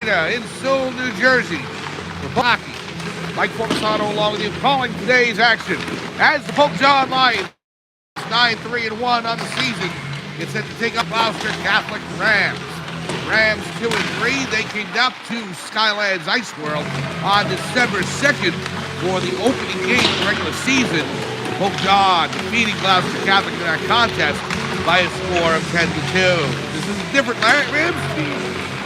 in Sewell, New Jersey. For hockey, Mike Formisano along with you, calling today's action as the Pope John Lions 9-3-1 on the season. Get set to take up Gloucester Catholic Rams. Rams 2-3. They came down to Skylands Ice World on December 2nd for the opening game of the regular season. Pope John defeating Gloucester Catholic in that contest by a score of 10-2. This is a different Rams team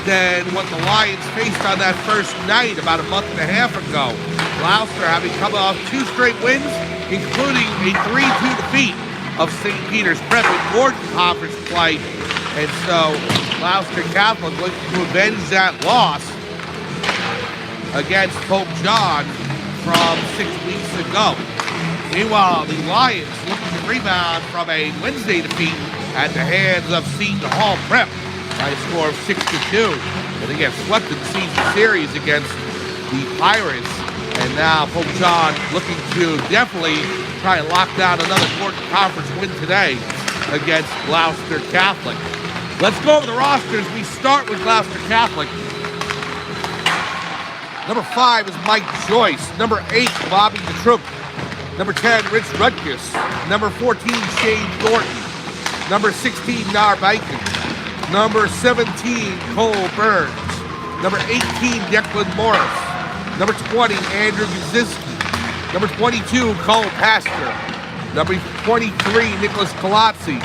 than what the Lions faced on that first night about a month and a half ago. Gloucester having come off 2 straight wins, including a 3-2 defeat of St. Peter's Prep in Gordon Conference play. And so Gloucester Catholic looking to avenge that loss against Pope John from 6 weeks ago. Meanwhile, the Lions looking to rebound from a Wednesday defeat at the hands of Seton Hall Prep by a score of 6-2. And they get swept in the season series against the Pirates. And now Pope John looking to definitely try and lock down another Gordon Conference win today against Gloucester Catholic. Let's go over the rosters. We start with Gloucester Catholic. Number 5 is Mike Joyce. Number 8, Bobby DeTroop. Number 10, Rich Rutgers. Number 14, Shane Thornton. Number 16, Nar Bacon. Number 17, Cole Burns. Number 18, Declan Morris. Number 20, Andrew Gazinski. Number 22, Cole Pastor. Number 23, Nicholas Colazzi.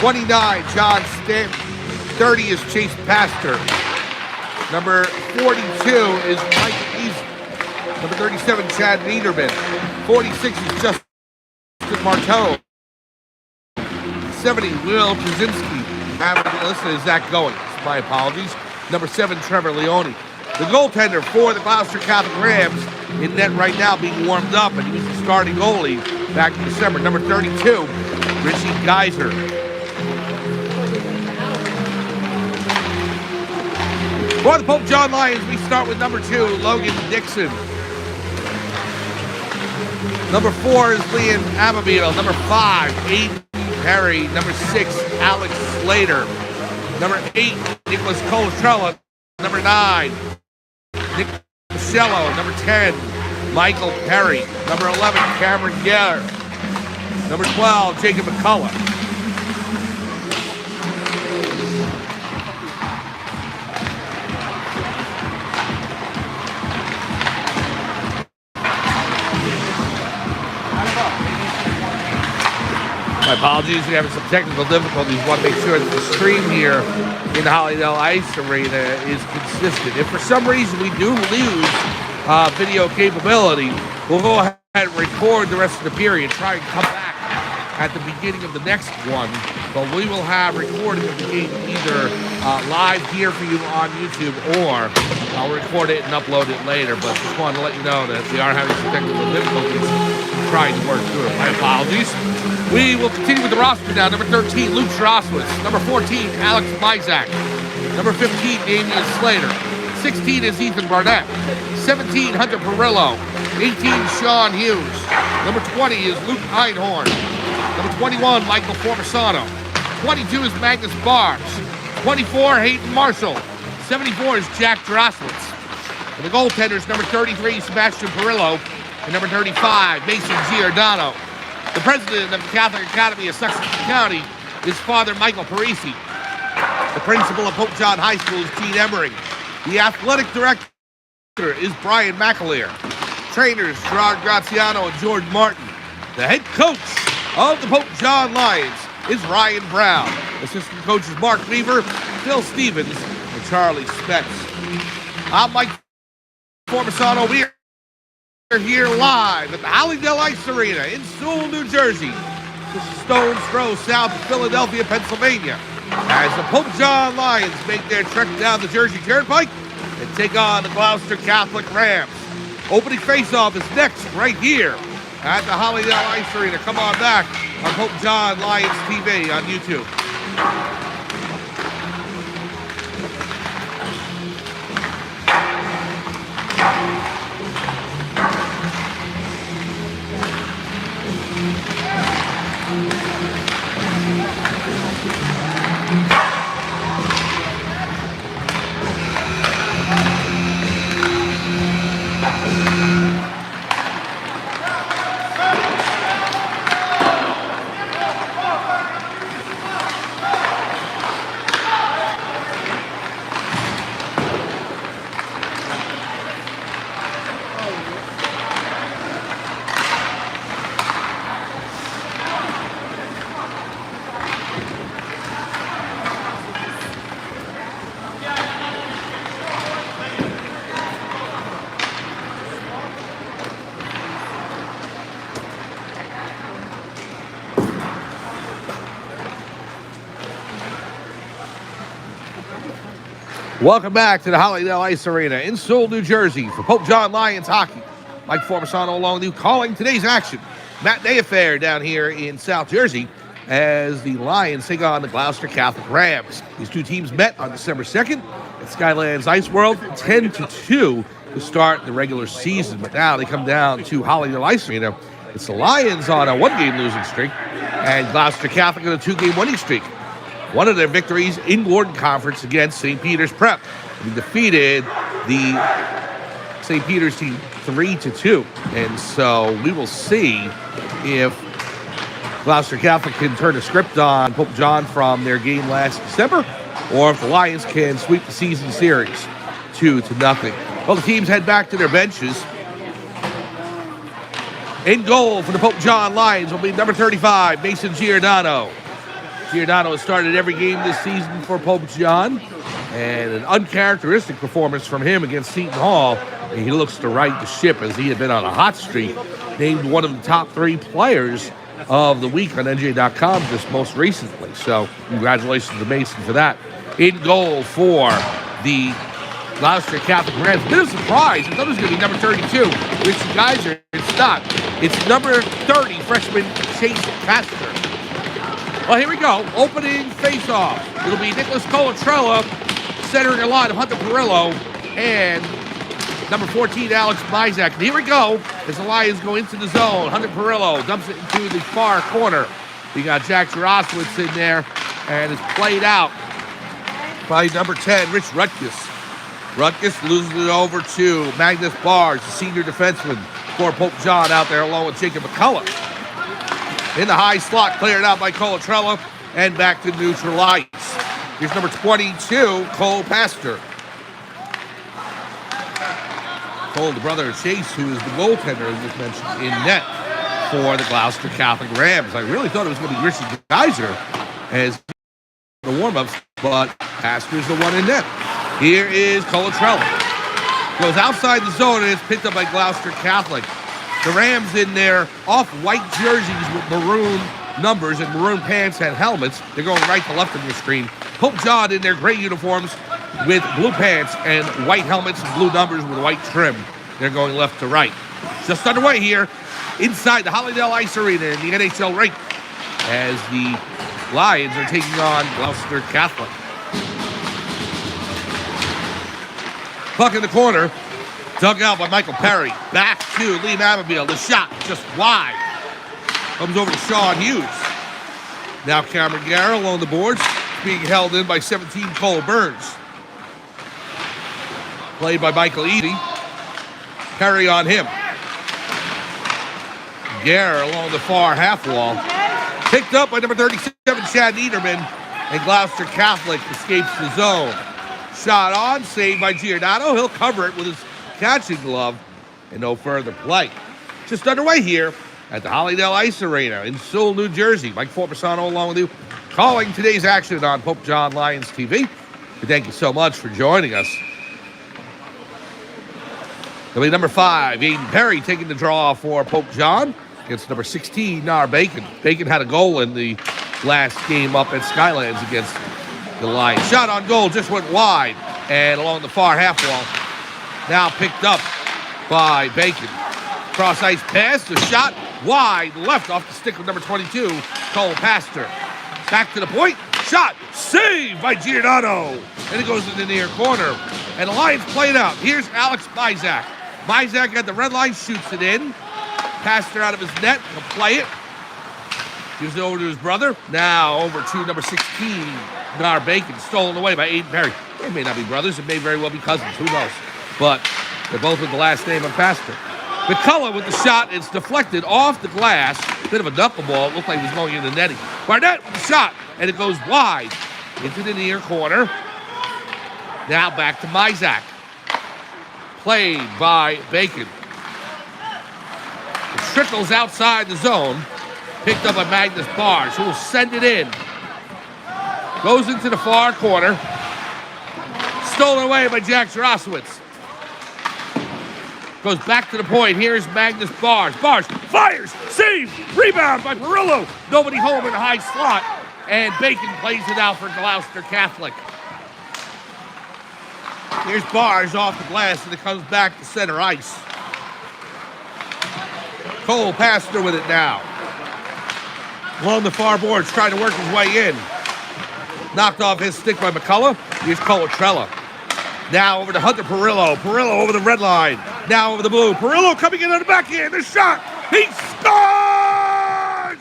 29, John Stanton. 30 is Chase Pastor. Number 42 is Mike Easy. Number 37, Chad Niederman. 46 is Justin Marteau. 70, Will Krasinski. Haven't listened to Zach Going. My apologies. Number 7, Trevor Leone. The goaltender for the Gloucester Catholic Rams in net right now being warmed up, and he was the starting goalie back in December. Number 32, Richie Geyser. For the Pope John Lions, we start with number 2, Logan Dixon. Number 4 is Liam Abbeville. Number 5, Aiden Perry. Number 6, Alex Slater. Number 8, Nicholas Colatrella. Number 9, Nick Michello. Number 10, Michael Perry. Number 11, Cameron Geller. Number 12, Jacob McCullough. My apologies, we're having some technical difficulties. Want to make sure that the stream here in the Hollydell Ice Arena is consistent. If for some reason we do lose video capability, we'll go ahead and record the rest of the period, try and come back at the beginning of the next one. But we will have recording of the game either live here for you on YouTube, or I'll record it and upload it later. But just wanted to let you know that we are having some technical difficulties trying to work through it. My apologies. We will continue with the roster now. Number 13, Luke Straswitz. Number 14, Alex Mizak. Number 15, Damian Slater. 16 is Ethan Barnett. 17, Hunter Perillo. 18, Sean Hughes. Number 20 is Luke Einhorn. Number 21, Michael Formisano. 22 is Magnus Bars. 24, Hayden Marshall. 74 is Jack Droswitz. And the goaltenders, number 33, Sebastian Perillo. And number 35, Mason Giordano. The president of the Catholic Academy of Sussex County is Father Michael Parisi. The principal of Pope John High School is Gene Emery. The athletic director is Brian McAleer. Trainers Gerard Graziano and George Martin. The head coach of the Pope John Lions is Ryan Brown. Assistant coaches Mark Weaver, Phil Stevens, and Charlie Spetz. I'm Mike Formisano. We are here live at the Hollydell Ice Arena in Sewell, New Jersey. This is stone's throw south of Philadelphia, Pennsylvania, as the Pope John Lions make their trek down the Jersey Turnpike and take on the Gloucester Catholic Rams. Opening faceoff is next, right here at the Hollydell Ice Arena. Come on back on Pope John Lions TV on YouTube. Welcome back to the Hollydell Ice Arena in Sewell, New Jersey for Pope John Lions hockey. Mike Formisano along with you calling today's action. Matinee affair down here in South Jersey as the Lions take on the Gloucester Catholic Rams. These two teams met on December 2nd at Skylands Ice World, 10-2 to start the regular season. But now they come down to Hollydell Ice Arena. It's the Lions on a one-game losing streak and Gloucester Catholic on a two-game winning streak. One of their victories in Gordon Conference against St. Peter's Prep. We defeated the St. Peter's team 3-2. And so we will see if Gloucester Catholic can turn the script on Pope John from their game last December, or if the Lions can sweep the season series 2-0. Well, the teams head back to their benches. In goal for the Pope John Lions will be number 35, Mason Giordano. Giordano has started every game this season for Pope John, and an uncharacteristic performance from him against Seton Hall. And he looks to right the ship as he had been on a hot streak, named one of the top 3 players of the week on NJ.com just most recently. So congratulations to Mason for that. In goal for the Gloucester Catholic Rams. Bit of a surprise. I thought it was going to be number 32, Richie Geyser. It's not. It's number 30, freshman Chase Castor. Well, here we go. Opening face-off. It'll be Nicholas Colatrella centering a line of Hunter Perillo and number 14, Alex Mizak. And here we go as the Lions go into the zone. Hunter Perillo dumps it into the far corner. You got Jack Jarosowitz in there, and it's played out by number 10, Rich Rutgers. Rutgers loses it over to Magnus Bars, the senior defenseman for Pope John out there along with Jacob McCullough. In the high slot, cleared out by Colatrella, and back to neutral ice. Here's number 22, Cole Pastor. Cole, the brother of Chase, who is the goaltender, as was mentioned, in net for the Gloucester Catholic Rams. I really thought it was going to be Richie Geyser as the warm-ups, but Pastor's the one in net. Here is Colatrella. Goes outside the zone, and it's picked up by Gloucester Catholic. The Rams in their off-white jerseys with maroon numbers and maroon pants and helmets. They're going right to left on your screen. Pope John in their gray uniforms with blue pants and white helmets and blue numbers with white trim. They're going left to right. Just underway here inside the Hollydell Ice Arena in the NHL rink as the Lions are taking on Gloucester Catholic. Puck in the corner. Dug out by Michael Perry. Back to Liam Abbeville. The shot just wide. Comes over to Sean Hughes. Now Cameron Guerra along the boards. Being held in by 17 Cole Burns. Played by Michael Eady. Perry on him. Guerra along the far half wall. Picked up by number 37, Chad Niederman. And Gloucester Catholic escapes the zone. Shot on, saved by Giordano. He'll cover it with his catching glove, and no further play. Just underway here at the Hollydell Ice Arena in Sewell, New Jersey. Mike Formisano along with you, calling today's action on Pope John Lions TV. We thank you so much for joining us. It'll be number 5, Aiden Perry, taking the draw for Pope John against number 16, Nar Bacon. Bacon had a goal in the last game up at Skylands against the Lions. Shot on goal just went wide and along the far half wall. Now picked up by Bacon. Cross ice pass, the shot wide left off the stick of number 22, Cole Pastor. Back to the point, shot, saved by Giordano. And it goes in the near corner. And the Lions played out. Here's Alex Mizak. Mizak at the red line, shoots it in. Pastor out of his net, he'll play it. Gives it over to his brother. Now over to number 16, Nar Bacon, stolen away by Aiden Perry. They may not be brothers, it may very well be cousins, who knows. But they're both with the last name of Pastor. McCullough with the shot. It's deflected off the glass. Bit of a knuckleball. It looked like it was going in the netting. Barnett with the shot, and it goes wide into the near corner. Now back to Mizak. Played by Bacon. It trickles outside the zone. Picked up by Magnus Bars, who will send it in. Goes into the far corner. Stolen away by Jack Jarosowitz. Goes back to the point. Here's Magnus Bars. Bars fires, saves, rebound by Perillo. Nobody home in the high slot. And Bacon plays it out for Gloucester Catholic. Here's Bars off the glass, and it comes back to center ice. Cole Pastor with it now. Along the far boards, trying to work his way in. Knocked off his stick by McCullough. Here's Colatrella. Now over to Hunter Perillo. Perillo over the red line. Now over the blue. Perillo coming in on the backhand. The shot. He scores!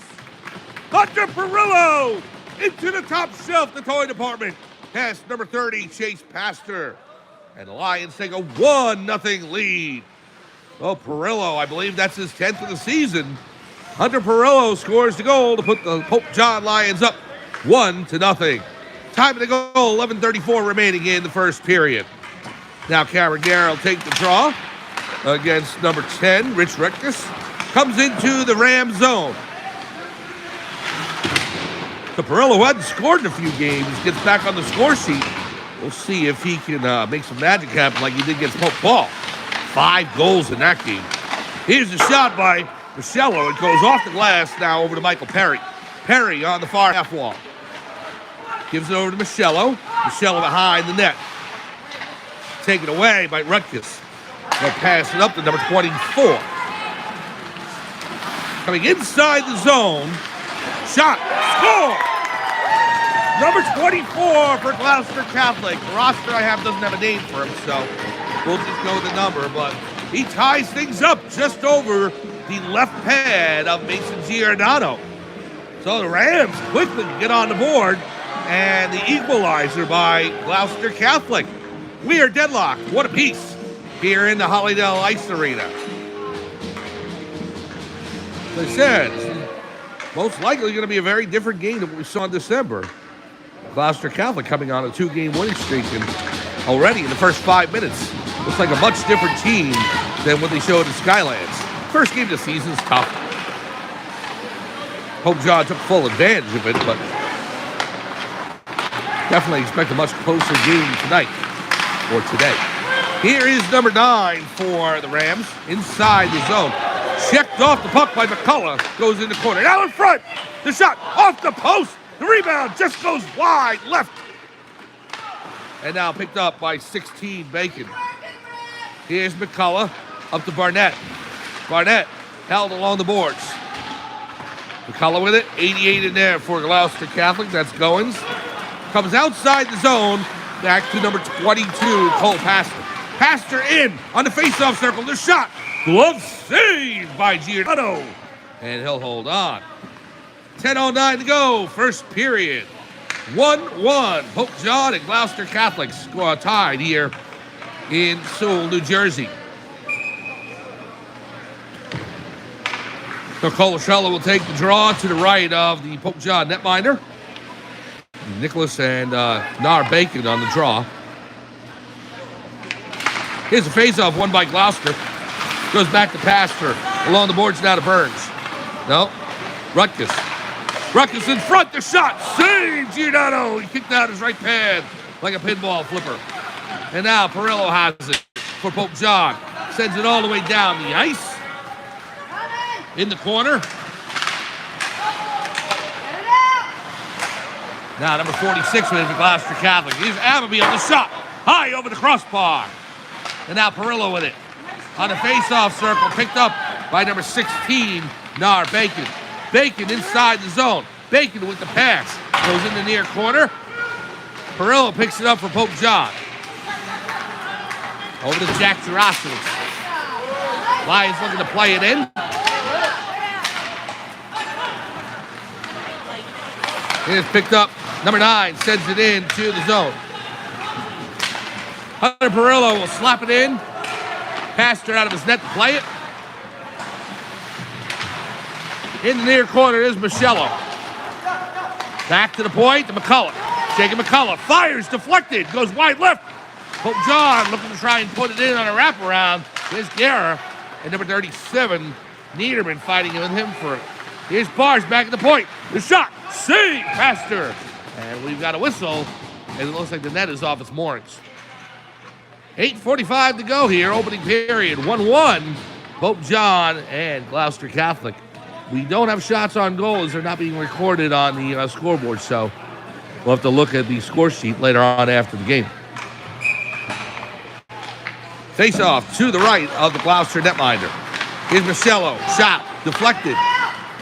Hunter Perillo into the top shelf, the toy department. Pass number 30, Chase Pastor. And the Lions take a 1-0 lead. Oh, Perillo, I believe that's his 10th of the season. Hunter Perillo scores the goal to put the Pope John Lions up 1-0. Time of the goal, 11:34 remaining in the first period. Now Cameron Garrett will take the draw against number 10, Rich Rectus. Comes into the Ram zone. So Perillo, who hadn't scored in a few games, gets back on the score sheet. We'll see if he can make some magic happen like he did against Pope Ball. 5 goals in that game. Here's the shot by Michello. It goes off the glass now over to Michael Perry. Perry on the far half wall. Gives it over to Michello. Michello behind the net. Taken away by Rutgers. They'll pass it up to number 24. Coming inside the zone. Shot. Score! Number 24 for Gloucester Catholic. The roster I have doesn't have a name for him, so we'll just go with the number. But he ties things up just over the left pad of Mason Giordano. So the Rams quickly get on the board. And the equalizer by Gloucester Catholic. We are deadlocked. What a piece here in the Hollydell Ice Arena. As I said, it's most likely going to be a very different game than what we saw in December. Gloucester Catholic coming on a 2-game winning streak, and already in the first 5 minutes, looks like a much different team than what they showed in Skylands. First game of the season is tough. Pope John took full advantage of it, but definitely expect a much closer game tonight, or today. Here is number 9 for the Rams, inside the zone. Checked off the puck by McCullough, goes in the corner. Now in front, the shot off the post. The rebound just goes wide left. And now picked up by 16, Bacon. Here's McCullough up to Barnett. Barnett held along the boards. McCullough with it, 88 in there for Gloucester Catholic. That's Goins. Comes outside the zone, back to number 22, Cole Pastor. Pastor in on the faceoff circle. The shot, glove saved by Giordano, and he'll hold on. 10:09 to go, first period. 1-1. Pope John and Gloucester Catholic score tied here in Sewell, New Jersey. So Colatrella will take the draw to the right of the Pope John netminder. Nicholas and Nar Bacon on the draw. Here's a faceoff won by Gloucester. Goes back to Pastor. Along the boards now to Burns. No. Rutgers. Rutgers in front. The shot. Saved Giordano. He kicked out his right pad like a pinball flipper. And now Perillo has it for Pope John. Sends it all the way down the ice. In the corner. Now number 46 with it for Gloucester Catholic. Here's Abbey on the shot. High over the crossbar. And now Perillo with it. On the face-off circle, picked up by number 16, Nar Bacon. Bacon inside the zone. Bacon with the pass. Goes in the near corner. Perillo picks it up for Pope John. Over to Jack Gerasimus. Lions looking to play it in. It is picked up. Number 9 sends it in to the zone. Hunter Perillo will slap it in. Pastor out of his net to play it. In the near corner is Michello. Back to the point to McCullough. Jacob McCullough fires, deflected, goes wide left. Pope John looking to try and put it in on a wraparound. Here's Guerra. And number 37, Niederman fighting with him for it. Here's Bars back at the point. The shot. Save, Pastor. And we've got a whistle. And it looks like the net is off its moorings. 8:45 to go here, opening period. 1-1, Pope John and Gloucester Catholic. We don't have shots on goal as they're not being recorded on the scoreboard, so we'll have to look at the score sheet later on after the game. Face off to the right of the Gloucester netminder. Here's Marcello. Shot. Deflected.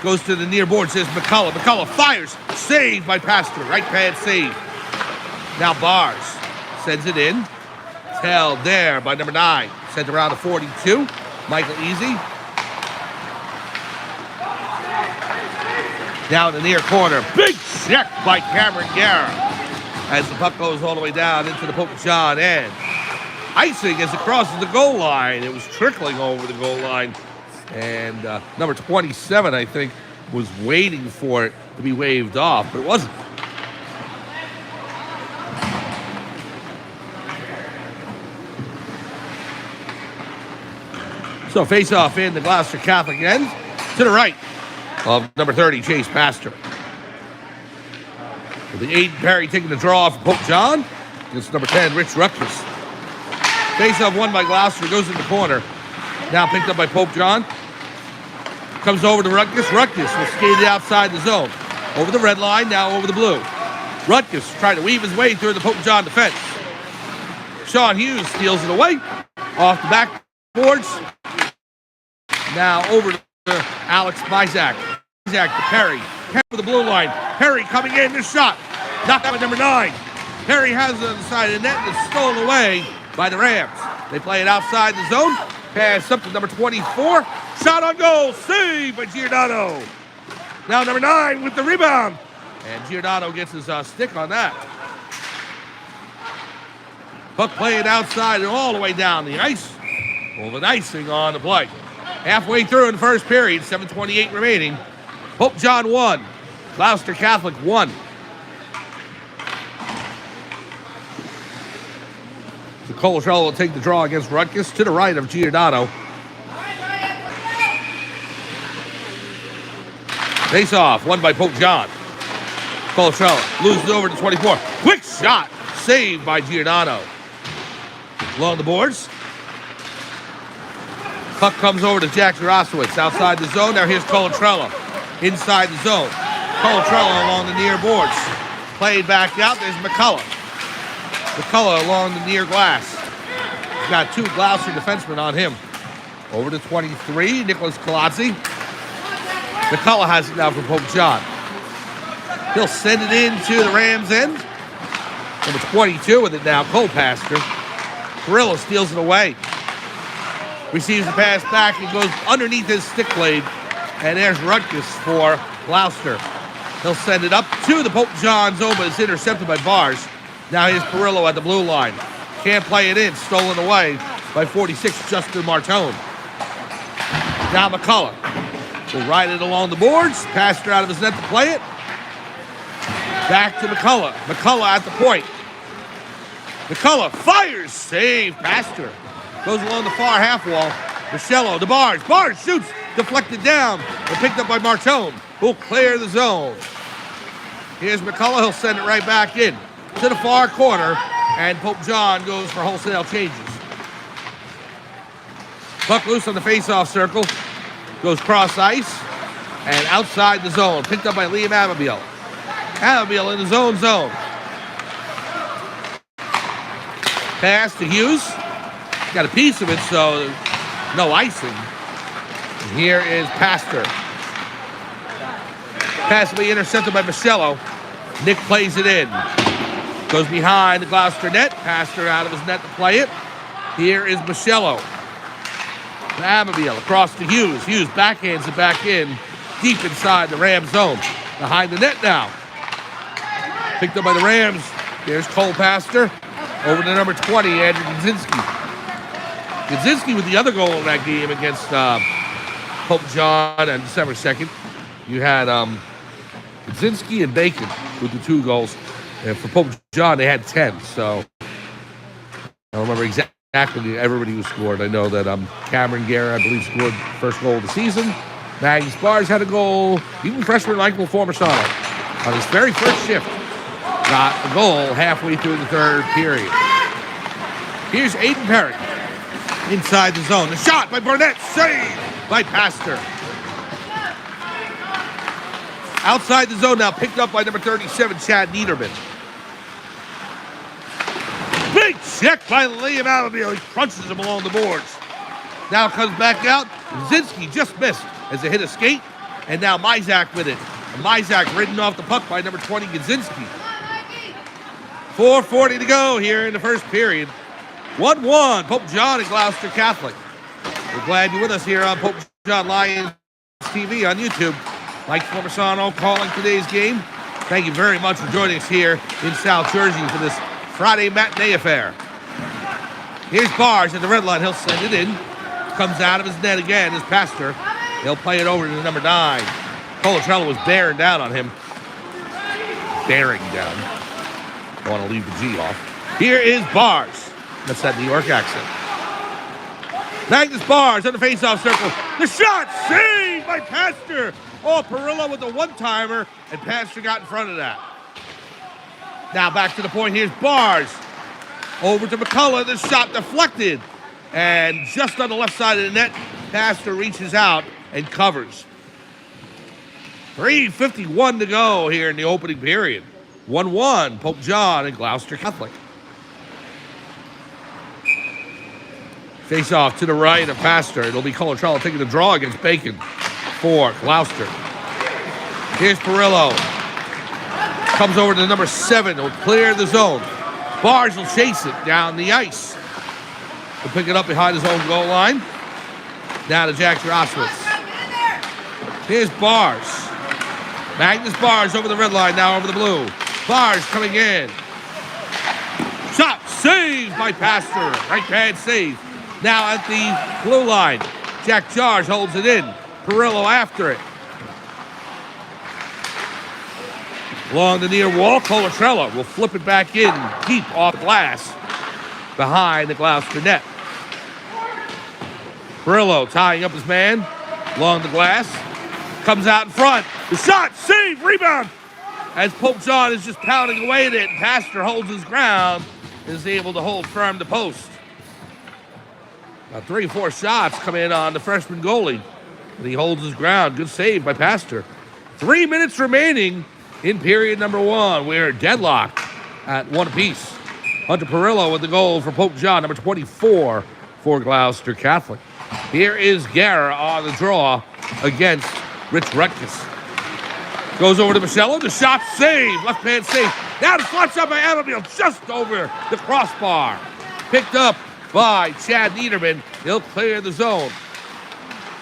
Goes to the near board. Says McCullough. McCullough fires. Saved by Pastor. Right pad save. Now Bars. Sends it in. It's held there by number 9. Sent around to 42. Michael Easy. Down the near corner. Big check by Cameron Guerra. As the puck goes all the way down into the Pope John end. Icing as it crosses the goal line. It was trickling over the goal line. And number 27, I think, was waiting for it to be waved off, but it wasn't. So face-off in the Gloucester Catholic end to the right of number 30, Chase Pastor. With the 8, Perry taking the draw for Pope John. Against number 10, Rich Rutgers. Face-off won by Gloucester, goes in the corner. Now picked up by Pope John. Comes over to Rutgers. Rutgers will skate it outside the zone. Over the red line, now over the blue. Rutgers trying to weave his way through the Pope John defense. Sean Hughes steals it away. Off the backboards. Now over to Alex Mizak. Mizak to Perry. Perry for the blue line. Perry coming in. This shot. Knocked out by number 9. Perry has it on the side of the net and it's stolen away by the Rams. They play it outside the zone. Pass up to number 24. Shot on goal. Saved by Giordano. Now number 9 with the rebound. And Giordano gets his stick on that. Puck playing outside and all the way down the ice. Well, the icing on the play. Halfway through in the first period, 7:28 remaining. Pope John 1. Gloucester Catholic 1. So Colatrell will take the draw against Rutgers to the right of Giordano. Face off, won by Pope John. Colatrell loses over to 24. Quick shot, saved by Giordano. Along the boards. Puck comes over to Jack Jarosowicz outside the zone. Now here's Colatrella inside the zone. Colatrella along the near boards. Played back out. There's McCullough. McCullough along the near glass. He's got 2 Gloucester defensemen on him. Over to 23, Nicholas Colazzi. McCullough has it now for Pope John. He'll send it into the Rams' end. Number 22 with it now, Cole Pastor. Perillo steals it away. Receives the pass back and goes underneath his stick blade. And there's Rutgers for Gloucester. He'll send it up to the Pope John zone, but it's intercepted by Bars. Now here's Perillo at the blue line. Can't play it in. Stolen away by 46, Justin Martone. Now McCullough will ride it along the boards. Pastor out of his net to play it. Back to McCullough. McCullough at the point. McCullough fires. Save. Pastor goes along the far half wall. Marcello to Bars. Bars shoots. Deflected down. And picked up by Martone, who'll clear the zone. Here's McCullough. He'll send it right back in to the far corner. And Pope John goes for wholesale changes. Puck loose on the face-off circle. Goes cross ice. And outside the zone. Picked up by Liam Abbeville. Abbeville in his own zone. Pass to Hughes. Got a piece of it, so no icing. And here is Pastor. Pass will be intercepted by Marcello. Nick plays it in. Goes behind the Gloucester net. Pastor out of his net to play it. Here is Marcello. Abbeville across to Hughes. Hughes backhands it back in. Deep inside the Rams zone. Behind the net now. Picked up by the Rams. There's Cole Pastor. Over to number 20, Andrew Gudzinski. Gudzinski with the other goal in that game against Pope John on December 2nd. You had Gudzinski and Bacon with the 2 goals. And for Pope John, they had 10. So I don't remember exactly everybody who scored. I know that Cameron Guerra, I believe, scored first goal of the season. Maggie Spars had a goal. Even freshman Michael Formersano on his very first shift got a goal halfway through the third period. Here's Aiden Perry inside the zone. The shot by Burnett, saved by Pastor. Outside the zone now, picked up by number 37, Chad Niederman. Big check by Liam Alamil. He crunches him along the boards. Now comes back out. Kaczynski just missed as a hit a skate. And now Mizak with it. And Mizak ridden off the puck by number 20, Kaczynski. 4:40 to go here in the first period. 1-1, Pope John and Gloucester Catholic. We're glad you're with us here on Pope John Lions TV on YouTube. Mike Formisano calling today's game. Thank you very much for joining us here in South Jersey for this Friday matinee affair. Here's Bars at the red line. He'll send it in. Comes out of his net again as Pastor. He'll play it over to number 9. Colatrello was bearing down on him. Bearing down. I want to leave the G off. Here is Bars. That's that New York accent. Magnus Bars on the faceoff circle. The shot saved by Pastor. Oh, Perillo with the one-timer, and Pastor got in front of that. Now back to the point. Here's Bars. Over to McCullough. The shot deflected. And just on the left side of the net, Pastor reaches out and covers. 3:51 to go here in the opening period. 1-1, Pope John and Gloucester Catholic. Face off to the right of Pastor. It'll be Colatrello taking the draw against Bacon for Gloucester. Here's Perillo. Comes over to the number 7. He'll clear the zone. Bars will chase it down the ice. He'll pick it up behind his own goal line. Now to Jack Jaroswitz. Here's Bars. Magnus Bars over the red line, now over the blue. Bars coming in. Shot saved by Pastor. Right hand save. Now at the blue line. Jack Jarge holds it in. Perillo after it. Along the near wall, Colatrello will flip it back in, deep off glass, behind the Gloucester net. Perillo tying up his man along the glass. Comes out in front. The shot, save, rebound. As Pope John is just pounding away at it, Pastor holds his ground and is able to hold firm to post. Now 3-4 shots come in on the freshman goalie, and he holds his ground. Good save by Pastor. 3 minutes remaining in period number 1. We're deadlocked at 1 apiece. Hunter Perillo with the goal for Pope John, number 24 for Gloucester Catholic. Here is Guerra on the draw against Rich Rutkus. Goes over to Michello. The shot saved. Left hand save. Now the slot shot by Alamil just over the crossbar. Picked up by Chad Niederman. He'll clear the zone.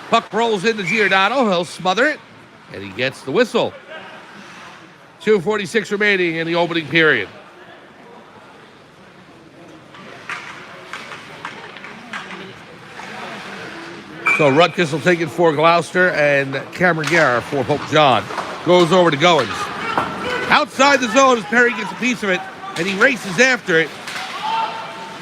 Puck rolls into Giordano. He'll smother it, and he gets the whistle. 2:46 remaining in the opening period. So Rutkus will take it for Gloucester, and Cameron Guerra for Pope John. Goes over to Goins. Outside the zone as Perry gets a piece of it, and he races after it.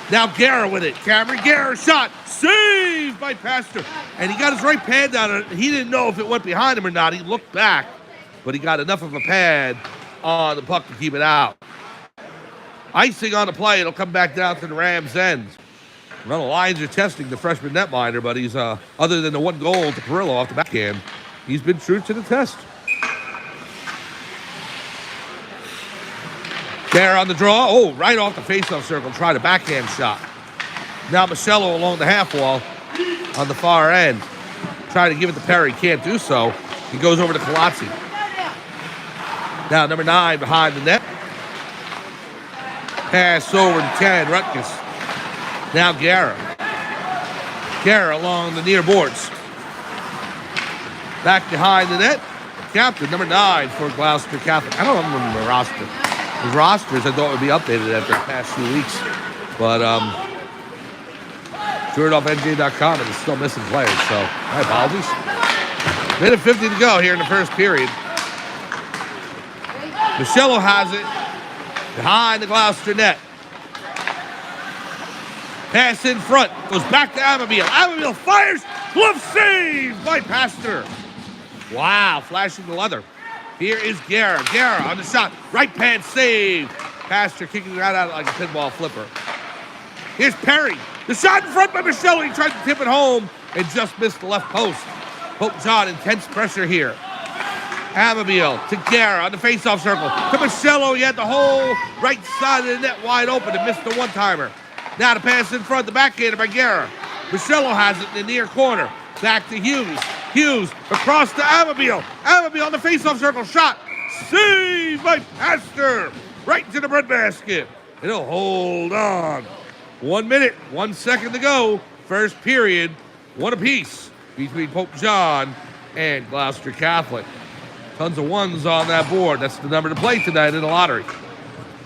Now Guerra with it. Cameron Guerra shot. Saved by Pastor. And he got his right pad down on it. He didn't know if it went behind him or not. He looked back, but he got enough of a pad on the puck to keep it out. Icing on the play. It'll come back down to the Rams' end. Well, the Lions are testing the freshman netminder, but he's, other than the one goal to Perillo off the backhand, he's been true to the test. There on the draw. Oh, right off the faceoff circle. Tried a backhand shot. Now Michello along the half wall on the far end. Trying to give it to Perry. Can't do so. He goes over to Colazzi. Now number 9 behind the net. Pass over to 10. Rutkus. Now Guerra. Guerra along the near boards. Back behind the net. Captain, number 9 for Gloucester Catholic. I don't remember the roster. His rosters I thought would be updated after the past few weeks. But JordanOffNJ.com and is still missing players, so my apologies. Minute 50 to go here in the first period. Michello has it behind the Gloucester net. Pass in front. Goes back to Alamil. Alamil fires. Glove save by Pastor. Wow, flashing the leather. Here is Guerra. Guerra on the shot. Right pad save. Pastor kicking that out like a pinball flipper. Here's Perry. The shot in front by Michello. He tried to tip it home and just missed the left post. Pope John, intense pressure here. Alamil to Guerra on the faceoff circle. To Michello. He had the whole right side of the net wide open and missed the one-timer. Now to pass in front, the backhander by Guerra. Michello has it in the near corner. Back to Hughes. Hughes across to Abbeville. Abbeville on the face-off circle. Shot. Saved by Pastor. Right into the breadbasket. And he'll hold on. 1 minute, 1 second to go. First period. One apiece between Pope John and Gloucester Catholic. Tons of ones on that board. That's the number to play tonight in the lottery.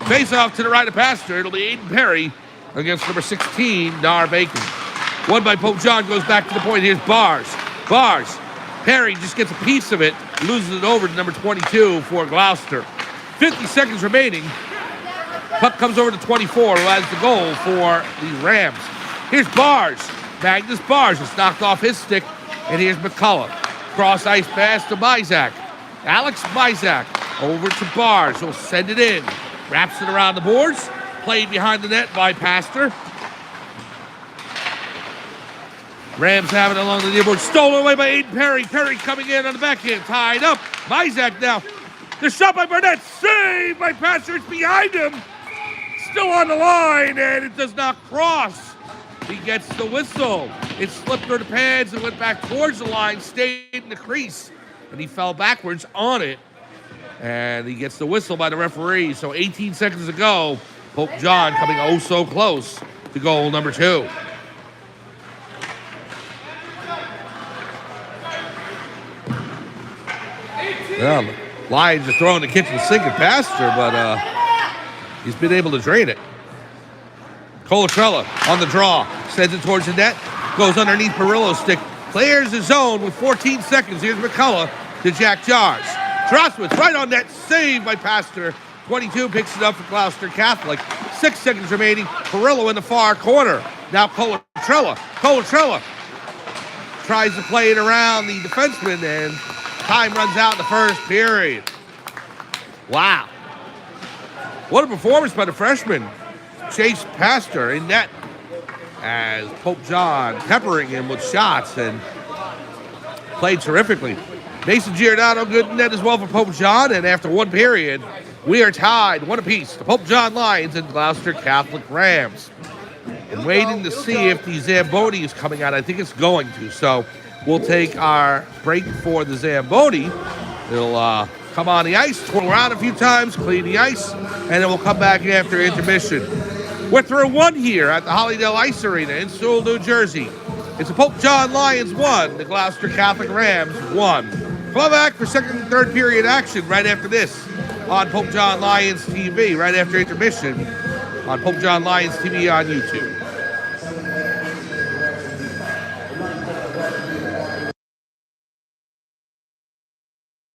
Face-off to the right of Pastor. It'll be Aiden Perry against number 16, Nar Bacon. One by Pope John goes back to the point. Here's Bars. Bars. Perry just gets a piece of it, loses it over to number 22 for Gloucester. 50 seconds remaining. Puck comes over to 24, who has the goal for the Rams. Here's Bars. Magnus Bars. It's knocked off his stick. And here's McCullough. Cross ice pass to Mizak. Alex Mizak over to Bars. He'll send it in. Wraps it around the boards. Played behind the net by Pastor. Rams have it along the near board. Stolen away by Aiden Perry. Perry coming in on the backhand. Tied up. Mizak now. The shot by Burnett. Saved by Pastor. It's behind him. Still on the line. And it does not cross. He gets the whistle. It slipped through the pads and went back towards the line. Stayed in the crease. And he fell backwards on it. And he gets the whistle by the referee. So 18 seconds to go. Pope John coming oh so close to goal number 2. Well, the Lions are throwing the kitchen sink at Pastor, but he's been able to drain it. Colatrella on the draw. Sends it towards the net. Goes underneath Perillo's stick. Clears his zone with 14 seconds. Here's McCullough to Jack Jars. Drosswitz right on net. Saved by Pastor. 22 picks it up for Gloucester Catholic. 6 seconds remaining. Perillo in the far corner. Now Colatrella. Colatrella tries to play it around the defenseman, and time runs out in the first period. Wow. What a performance by the freshman. Chase Pastor in net as Pope John peppering him with shots and played terrifically. Mason Giordano good in net as well for Pope John, and after one period, we are tied 1 apiece. The Pope John Lions and Gloucester Catholic Rams. And waiting to see if the Zamboni is coming out. I think it's going to, so we'll take our break for the Zamboni. It'll come on the ice, twirl around a few times, clean the ice, and then we'll come back after intermission. We're through 1 here at the Hollydell Ice Arena in Sewell, New Jersey. It's the Pope John Lions 1, the Gloucester Catholic Rams 1. Come back for second and third period action right after this on Pope John Lions TV, right after intermission on Pope John Lions TV on YouTube.